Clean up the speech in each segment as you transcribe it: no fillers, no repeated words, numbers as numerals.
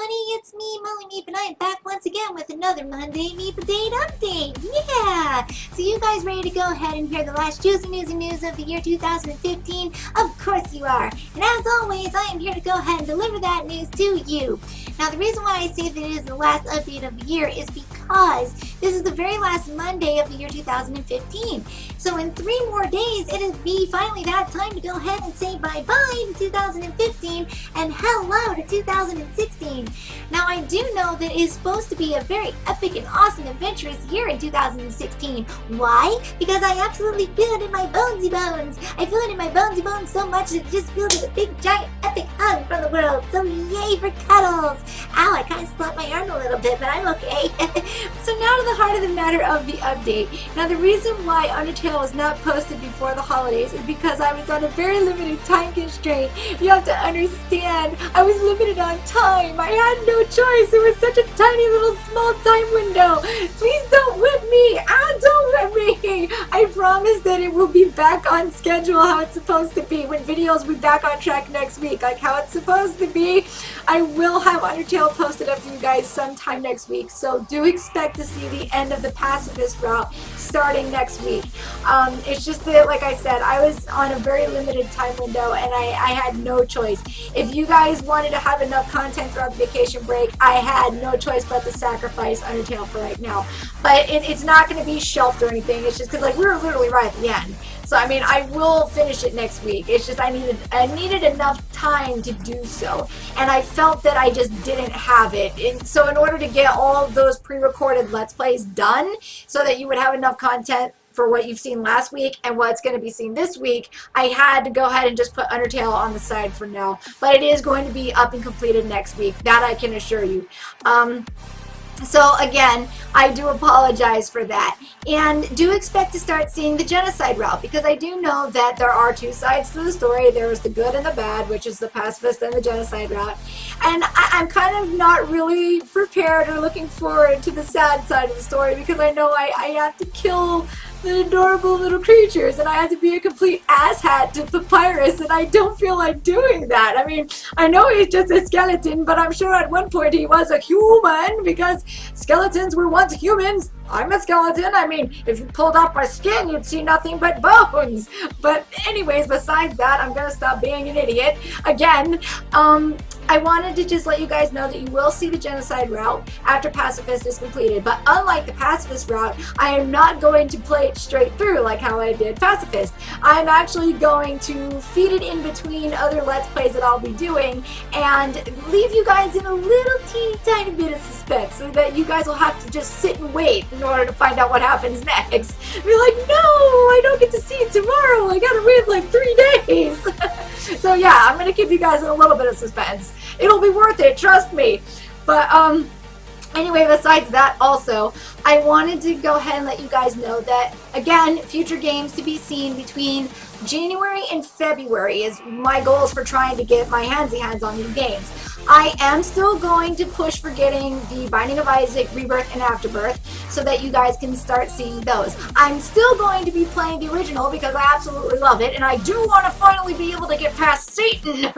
everybody, it's me, Molly Meep, and I am back once again with another Monday Meepidate update. Yeah! So you guys ready to go ahead and hear the last juicy newsy news of the year 2015? Of course you are! And as always, I am here to go ahead and deliver that news to you. Now the reason why I say that it is the last update of the year is because this is the very last Monday of the year 2015. So in 3 more days, it'll be finally that time to go ahead and say bye-bye to 2015 and hello to 2016. Now I do know that it is supposed to be a very epic and awesome adventurous year in 2016. Why? Because I absolutely feel it in my bonesy bones. I feel it in my bonesy bones so much that it just feels like a big giant epic hug from the world. So yay for cuddles. Ow, I kind of slapped my arm a little bit, but I'm okay. So now to the heart of the matter of the update. Now the reason why Undertale was not posted before the holidays is because I was on a very limited time constraint. You have to understand, I was limited on time. I had no choice. It was such a tiny little small time window. Please don't whip me. Don't whip me. I promise that it will be back on schedule how it's supposed to be. When videos will be back on track next week, like how it's supposed to be. I will have Undertale posted up for you guys sometime next week. So do expect to see the end of the pacifist route starting next week. It's just that, like I said, I was on a very limited time window and I had no choice. If you guys wanted to have enough content throughout the vacation break, I had no choice but to sacrifice Undertale for right now. But it's not going to be shelved or anything. It's just because like we were literally right at the end. So I mean, I will finish it next week. It's just I needed enough time to do so, and I felt that I just didn't have it. And so in order to get all of those pre-recorded Let's Plays done, so that you would have enough content for what you've seen last week and what's going to be seen this week, I had to go ahead and just put Undertale on the side for now. But it is going to be up and completed next week. That I can assure you. So again, I do apologize for that. And do expect to start seeing the genocide route, because I do know that there are 2 sides to the story. There is the good and the bad, which is the pacifist and the genocide route. And I'm kind of not really prepared or looking forward to the sad side of the story, because I know I have to kill the adorable little creatures, and I had to be a complete asshat to Papyrus, and I don't feel like doing that. I mean, I know he's just a skeleton, but I'm sure at one point he was a human, because skeletons were once humans. I'm a skeleton. I mean, if you pulled off my skin, you'd see nothing but bones. But anyways, besides that, I'm gonna stop being an idiot. Again, I wanted to just let you guys know that you will see the genocide route after Pacifist is completed. But unlike the Pacifist route, I am not going to play it straight through like how I did Pacifist. I'm actually going to feed it in between other Let's Plays that I'll be doing and leave you guys in a little teeny tiny bit of suspense, so that you guys will have to just sit and wait in order to find out what happens next. Be like, no, I don't get to see it tomorrow. I gotta wait like 3 days. So yeah, I'm gonna keep you guys in a little bit of suspense. It'll be worth it, trust me. But anyway, besides that, also, I wanted to go ahead and let you guys know that, again, future games to be seen between January and February is my goals for trying to get my hands on these games. I am still going to push for getting the Binding of Isaac, Rebirth, and Afterbirth, so that you guys can start seeing those. I'm still going to be playing the original because I absolutely love it, and I do want to finally be able to get past Satan.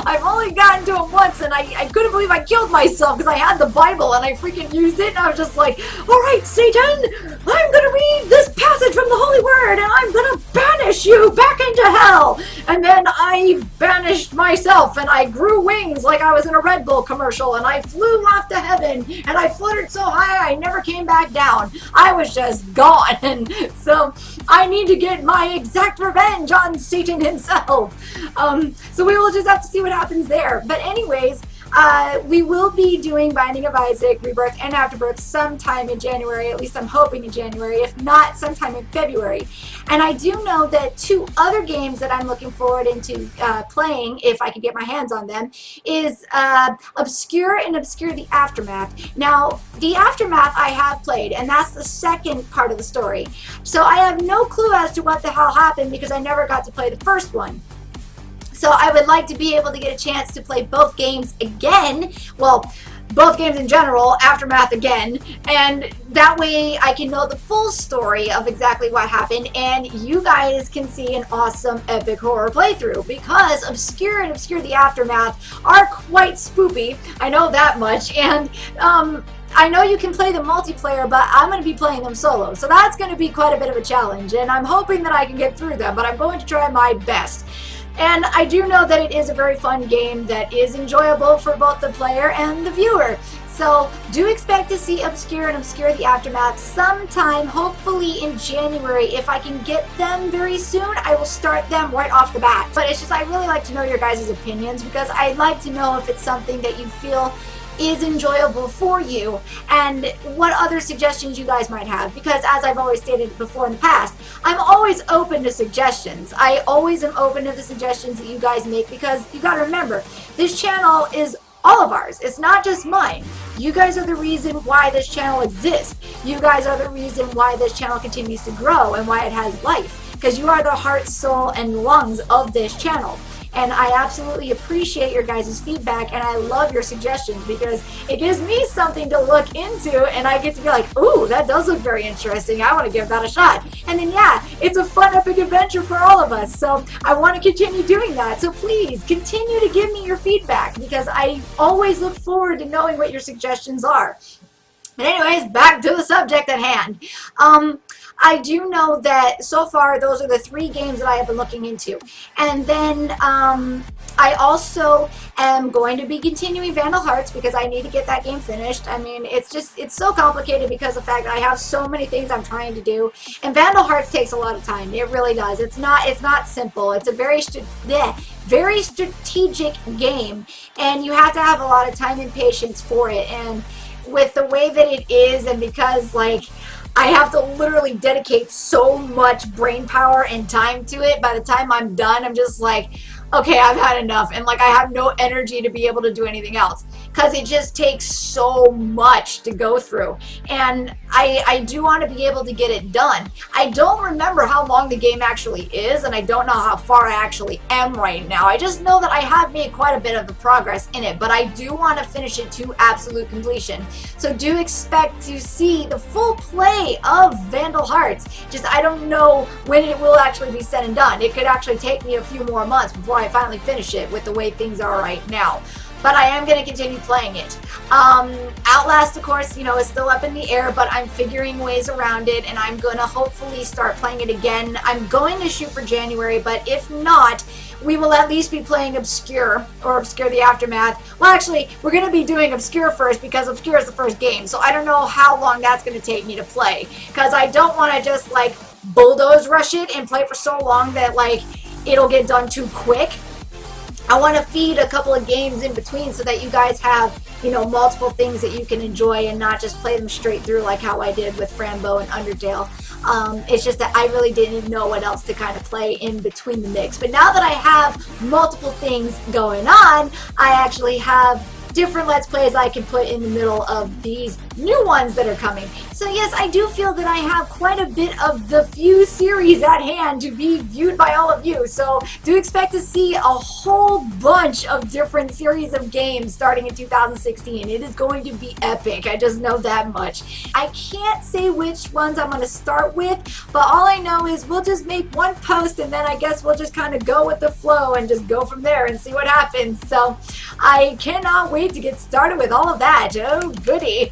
I've only gotten to him once, and I couldn't believe I killed myself because I had the Bible and I freaking used it, and I was just like, alright Satan, I'm gonna read this passage from the Holy Word, and I'm gonna banish you back into hell. And then I banished myself, and I grew wings like I was in a Red Bull commercial, and I flew off to heaven, and I fluttered so high I never came back down. I was just gone. So I need to get my exact revenge on Satan himself. So we will just have to see what happens there. But anyways, we will be doing Binding of Isaac, Rebirth, and Afterbirth sometime in January. At least I'm hoping in January, if not sometime in February. And I do know that 2 other games that I'm looking forward into playing, if I can get my hands on them, is Obscure and Obscure the Aftermath. Now, the Aftermath I have played, and that's the second part of the story. So I have no clue as to what the hell happened because I never got to play the first one. So I would like to be able to get a chance to play both games again. Well, both games in general, Aftermath again, and that way I can know the full story of exactly what happened, and you guys can see an awesome epic horror playthrough, because Obscure and Obscure the Aftermath are quite spoopy, I know that much, and I know you can play them multiplayer, but I'm going to be playing them solo, so that's going to be quite a bit of a challenge, and I'm hoping that I can get through them, but I'm going to try my best. And I do know that it is a very fun game that is enjoyable for both the player and the viewer. So do expect to see Obscure and Obscure the Aftermath sometime, hopefully in January. If I can get them very soon, I will start them right off the bat. But it's just, I really like to know your guys' opinions, because I'd like to know if it's something that you feel is enjoyable for you, and what other suggestions you guys might have, because as I've always stated before in the past, I'm always open to suggestions. I always am open to the suggestions that you guys make, because you gotta remember, this channel is all of ours. It's not just mine. You guys are the reason why this channel exists. You guys are the reason why this channel continues to grow and why it has life, because you are the heart, soul, and lungs of this channel. And I absolutely appreciate your guys' feedback, and I love your suggestions, because it gives me something to look into, and I get to be like, ooh, that does look very interesting. I want to give that a shot. And then, yeah, it's a fun, epic adventure for all of us. So I want to continue doing that. So please continue to give me your feedback, because I always look forward to knowing what your suggestions are. But anyways, back to the subject at hand. I do know that so far those are the 3 games that I have been looking into. And then I also am going to be continuing Vandal Hearts, because I need to get that game finished. I mean, it's so complicated because of the fact that I have so many things I'm trying to do. And Vandal Hearts takes a lot of time. It really does. It's not simple. It's a very strategic game, and you have to have a lot of time and patience for it. And with the way that it is, and because like I have to literally dedicate so much brain power and time to it, by the time I'm done, I'm just like, okay, I've had enough, and like I have no energy to be able to do anything else, because it just takes so much to go through, and I do want to be able to get it done. I don't remember how long the game actually is, and I don't know how far I actually am right now. I just know that I have made quite a bit of the progress in it, but I do want to finish it to absolute completion. So do expect to see the full play of Vandal Hearts. Just, I don't know when it will actually be said and done. It could actually take me a few more months before I finally finish it with the way things are right now. But I am going to continue playing it. Outlast, of course, you know, is still up in the air, but I'm figuring ways around it, and I'm going to hopefully start playing it again. I'm going to shoot for January, but if not, we will at least be playing Obscure, or Obscure the Aftermath. Well, actually, we're going to be doing Obscure first, because Obscure is the first game, so I don't know how long that's going to take me to play, because I don't want to just, like, bulldoze rush it and play for so long that, like, it'll get done too quick. I want to feed a couple of games in between so that you guys have, you know, multiple things that you can enjoy and not just play them straight through like how I did with Frambo and Undertale. It's just that I really didn't know what else to kind of play in between the mix. But now that I have multiple things going on, I actually have different Let's Plays I can put in the middle of these new ones that are coming. So yes, I do feel that I have quite a bit of the few series at hand to be viewed by all of you. So do expect to see a whole bunch of different series of games starting in 2016. It is going to be epic. I just know that much. I can't say which ones I'm going to start with, but all I know is we'll just make one post, and then I guess we'll just kind of go with the flow and just go from there and see what happens. So I cannot wait to get started with all of that. Oh, goody.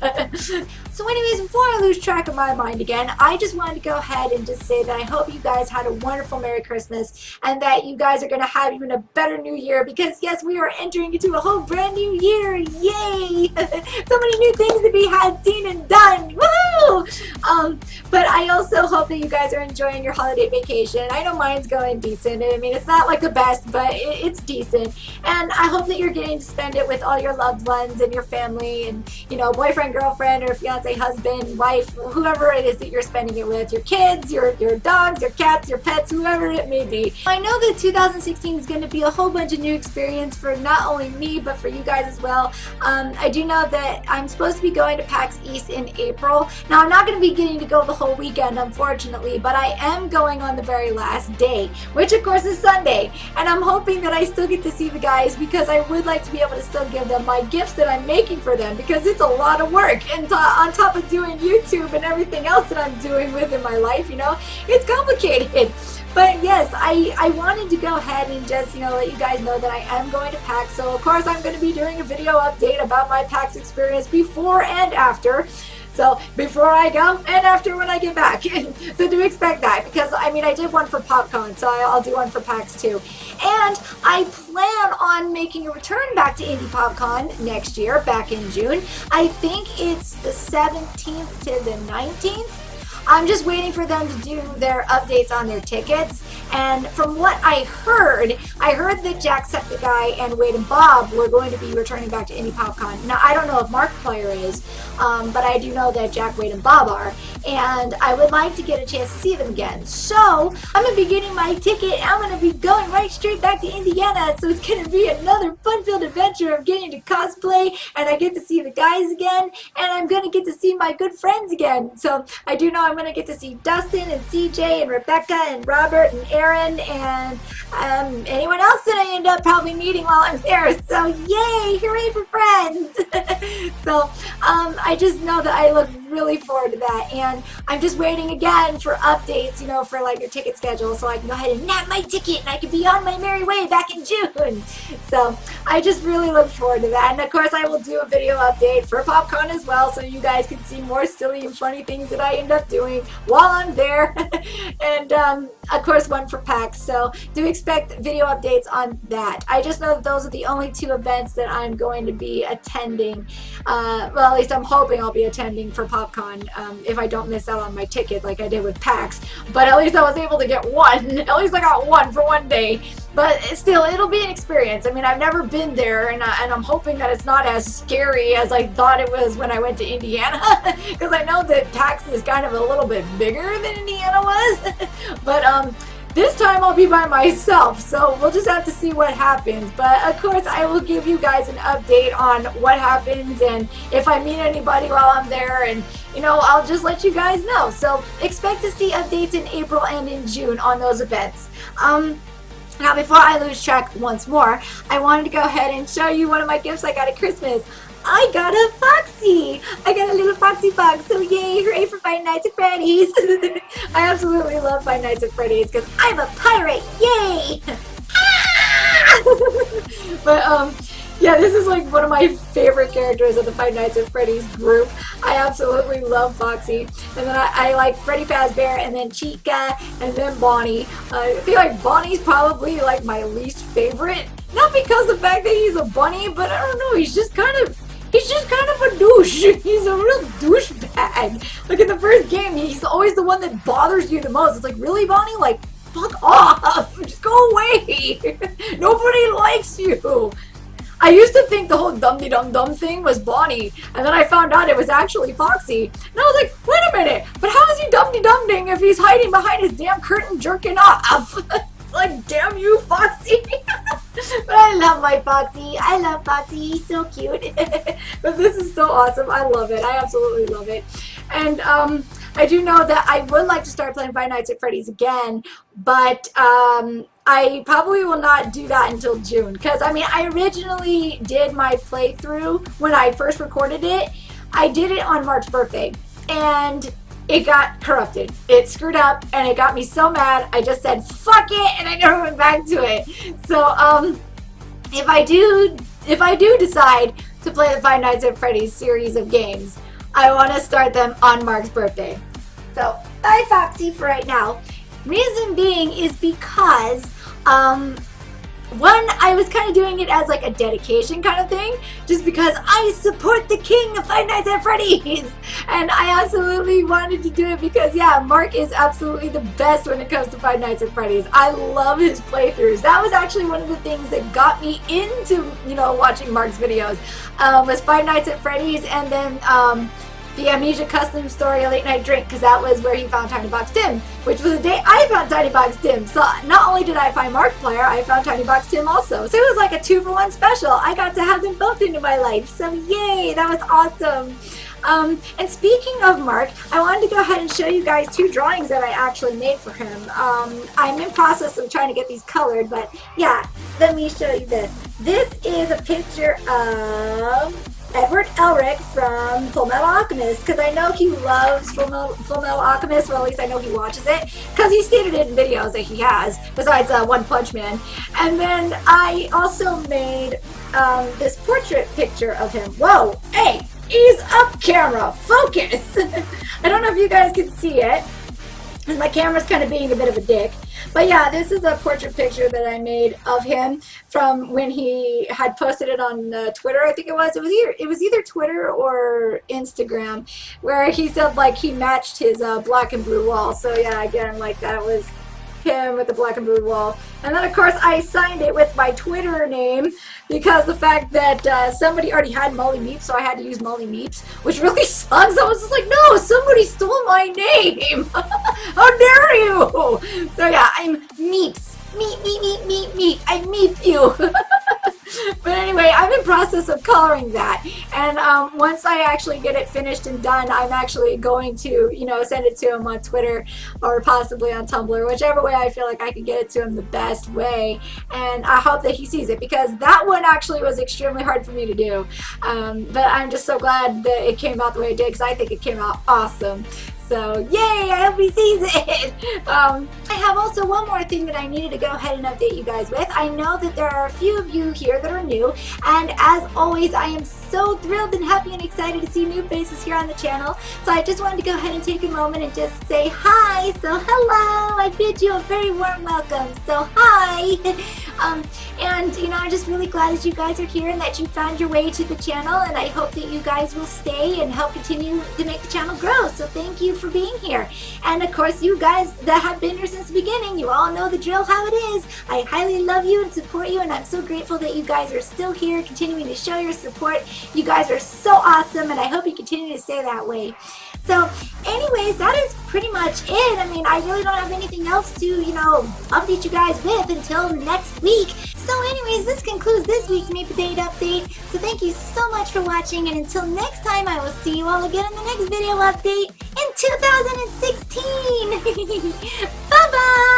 So anyways, before I lose track of my mind again, I just wanted to go ahead and just say that I hope you guys had a wonderful Merry Christmas, and that you guys are going to have even a better New Year, because yes, we are entering into a whole brand new year. Yay! So many new things to be had, seen, and done. Woohoo! But I also hope that you guys are enjoying your holiday vacation. I know mine's going decent. I mean, it's not like the best, but it's decent. And I hope that you're getting to spend it with all your loved ones and your family, and, you know, boyfriend, girlfriend, or fiance, husband, wife, whoever it is that you're spending it with, your kids, your dogs, your cats, your pets, whoever it may be. I know that 2016 is going to be a whole bunch of new experience for not only me, but for you guys as well. I do know that I'm supposed to be going to PAX East in April. Now, I'm not going to be getting to go the whole whole weekend, unfortunately, but I am going on the very last day, which of course is Sunday, and I'm hoping that I still get to see the guys because I would like to be able to still give them my gifts that I'm making for them because it's a lot of work, and on top of doing YouTube and everything else that I'm doing within my life, you know, it's complicated. But yes, I wanted to go ahead and just, you know, let you guys know that I am going to PAX. So of course I'm going to be doing a video update about my PAX experience before and after. So before I go and after when I get back. So do expect that because I mean I did one for PopCon, so I'll do one for PAX too. And I plan on making a return back to Indie PopCon next year, back in June. I think it's the 17th to the 19th. I'm just waiting for them to do their updates on their tickets, and from what I heard that Jacksepticeye and Wade and Bob were going to be returning back to Indie PopCon. Now, I don't know if Markiplier is, but I do know that Jack, Wade, and Bob are, and I would like to get a chance to see them again. So, I'm going to be getting my ticket, and I'm going to be going right straight back to Indiana, so it's going to be another fun-filled adventure of getting to cosplay, and I get to see the guys again, and I'm going to get to see my good friends again. So, I do know I'm going to get to see Dustin and CJ and Rebecca and Robert and Aaron and anyone else that I end up probably meeting while I'm there. So yay, hooray for friends. So I just know that I look really forward to that, and I'm just waiting again for updates, you know, for like your ticket schedule so I can go ahead and nab my ticket and I can be on my merry way back in June. So I just really look forward to that, and of course I will do a video update for PopCon as well so you guys can see more silly and funny things that I end up doing while I'm there. And of course one for PAX, so do expect video updates on that. I just know that those are the only two events that I'm going to be attending. Well, at least I'm hoping I'll be attending for PopCon if I don't miss out on my ticket like I did with PAX. But at least I was able to get one. At least I got one for one day. But still, it'll be an experience. I mean, I've never been there, and I'm hoping that it's not as scary as I thought it was when I went to Indiana, because I know that PAX is kind of a little bit bigger than Indiana was. But this time I'll be by myself, so we'll just have to see what happens. But of course, I will give you guys an update on what happens and if I meet anybody while I'm there, and you know, I'll just let you guys know. So expect to see updates in April and in June on those events. Now, before I lose track once more, I wanted to go ahead and show you one of my gifts I got at Christmas. I got a Foxy! I got a little Foxy box, so yay, hooray for Five Nights at Freddy's! I absolutely love Five Nights at Freddy's because I'm a pirate, yay! But, yeah, this is like one of my favorite characters of the Five Nights at Freddy's group. I absolutely love Foxy. And then I like Freddy Fazbear, and then Chica, and then Bonnie. I feel like Bonnie's probably like my least favorite. Not because of the fact that he's a bunny, but I don't know, he's just kind of a douche. He's a real douchebag. Like in the first game, he's always the one that bothers you the most. It's like, really, Bonnie? Like, fuck off. Just go away. Nobody likes you. I used to think the whole dum-de-dum-dum thing was Bonnie, and then I found out it was actually Foxy. And I was like, wait a minute, but how is he dum-de-dum-ding if he's hiding behind his damn curtain jerking off? Like, damn you, Foxy. But I love my Foxy. I love Foxy. He's so cute. But this is so awesome. I love it. I absolutely love it. And I do know that I would like to start playing Five Nights at Freddy's again, but I probably will not do that until June. Because, I mean, I originally did my playthrough when I first recorded it. I did it on Mark's birthday, and it got corrupted. It screwed up, and it got me so mad, I just said, fuck it, and I never went back to it. So, if I do decide to play the Five Nights at Freddy's series of games, I want to start them on Mark's birthday. So, bye Foxy for right now. Reason being is because, one, I was kind of doing it as like a dedication kind of thing, just because I support the king of Five Nights at Freddy's, and I absolutely wanted to do it because, yeah, Mark is absolutely the best when it comes to Five Nights at Freddy's. I love his playthroughs. That was actually one of the things that got me into, you know, watching Mark's videos, was Five Nights at Freddy's, and then, the Amnesia Custom Story Late Night Drink, because that was where he found Tiny Box Tim, which was the day I found Tiny Box Tim. So not only did I find Markiplier, I found Tiny Box Tim also. So it was like a 2-for-1 special. I got to have them both into my life. So yay, that was awesome. And speaking of Mark, I wanted to go ahead and show you guys 2 drawings that I actually made for him. I'm in process of trying to get these colored, but yeah, let me show you this. This is a picture of Edward Elric from Full Metal Alchemist, because I know he loves Full Metal Alchemist, or at least I know he watches it, because he stated it in videos that he has, besides One Punch Man. And then I also made this portrait picture of him. Whoa, hey, ease up camera, focus! I don't know if you guys can see it, because my camera's kind of being a bit of a dick. But yeah, this is a portrait picture that I made of him from when he had posted it on Twitter, I think it was. It was either Twitter or Instagram, where he said like he matched his black and blue wall. So yeah, again, like that was him with the black and blue wall. And then of course I signed it with my Twitter name, because the fact that somebody already had Molly Meeps, so I had to use Molly Meeps, which really sucks. I was just like, no, somebody stole my name. How dare you? So yeah, I'm Meeps. Meep. I meep you. But anyway, I'm in process of coloring that, and once I actually get it finished and done, I'm actually going to, you know, send it to him on Twitter or possibly on Tumblr, whichever way I feel like I can get it to him the best way. And I hope that he sees it, because that one actually was extremely hard for me to do. But I'm just so glad that it came out the way it did, because I think it came out awesome. So yay, I hope he sees it. I have also one more thing that I needed to go ahead and update you guys with. I know that there are a few of you here that are new, and as always, I am so thrilled and happy and excited to see new faces here on the channel. So I just wanted to go ahead and take a moment and just say hi. So hello, I bid you a very warm welcome. So hi. And you know, I'm just really glad that you guys are here and that you found your way to the channel, and I hope that you guys will stay and help continue to make the channel grow. So thank you for being here. And of course, you guys that have been here since the beginning, you all know the drill, how it is. I highly love you and support you, and I'm so grateful that you guys are still here, continuing to show your support. You guys are so awesome, and I hope you continue to stay that way. So anyways, that is pretty much it. I mean, I really don't have anything else to, you know, update you guys with until next week. So anyways, this concludes this week's Meepidate update. So thank you so much for watching, and until next time, I will see you all again in the next video update in 2016. Bye-bye!